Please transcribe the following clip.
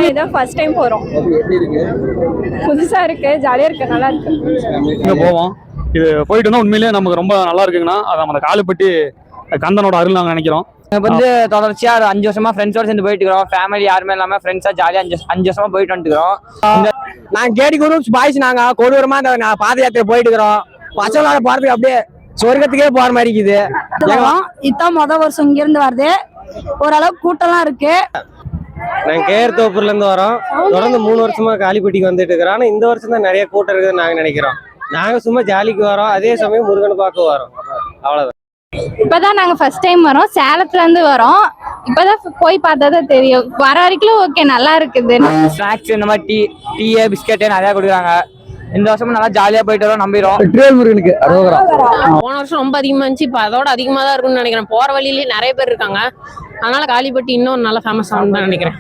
இதான் first time போறோம். புதுசா இருக்கு, ஜாலியா இருக்கு, நல்லா இருக்கு. இங்க போவோம். இது போயிட்டு வந்தா உண்மையிலேயே நமக்கு ரொம்ப நல்லா இருக்குங்கண்ணா. அதை நம்ம காலுப்பட்டி கந்தனோட அருள் நாங்க நினைக்கிறோம். வந்து தொடர்ச்சியா ஒரு 5 வருஷமா ஃப்ரெண்ட்ஸோட சேர்ந்து போயிட்டு இருக்கோம். ஃபேமிலி யாருமே இல்லாம ஃப்ரெண்ட்ஸா ஜாலியா 5 வருஷமா போயிட்டு வந்துக்கிறோம். நாங்க கேடி குரூப்ஸ் பாய்ஸ் நாங்க கொடூரமா பாத யாத்திரை போயிட்டு இருக்கிறோம். பசங்களோட போறதுக்கு அப்படியே சொர்க்கத்துக்கே போற மாதிரி இருக்குது. இதான் வருஷம் இங்க இருந்து வருது. ஓரளவுக்கு கூட்டம்லாம் இருக்கு. நாங்க கேஆர் தோப்பூர்ல இருந்து வரோம். தொடர்ந்து 3 வருஷமா காளிப்பட்டிக்கு வந்துட்டு இருக்கிறோம். ஆனா இந்த வருஷம் தான் நிறைய கூட்டம் இருக்குதுன்னு நாங்க நினைக்கிறோம். நாங்க சும்மா ஜாலிக்கு வரோம், அதே சமயம் முருகனை பார்க்க வரோம், அவ்வளவுதான். இப்பதான் நாங்க ஃபர்ஸ்ட் டைம் வரோம், சேலத்துல இருந்து வரோம். இப்பதான் போய் பார்த்தாதான் தெரியும். வர வரைக்கும் ஓகே, நல்லா இருக்குது. ஸ்நாக்ஸ் இந்த மாதிரி டீ பிஸ்கெட் நிறைய கொடுக்குறாங்க. இந்த வருஷமும் நல்லா ஜாலியா போயிட்டு வரோம், நம்பிடுறோம். முருகனுக்கு போன வருஷம் ரொம்ப அதிகமா இருந்துச்சு, இப்ப அதோட அதிகமா தான் இருக்கும்னு நினைக்கிறேன். போற வழியிலேயே நிறைய பேர் இருக்காங்க. அதனால காளிப்பட்டி இன்னும் நல்லா ஃபேமஸ் ஆகும்னு நினைக்கிறேன்.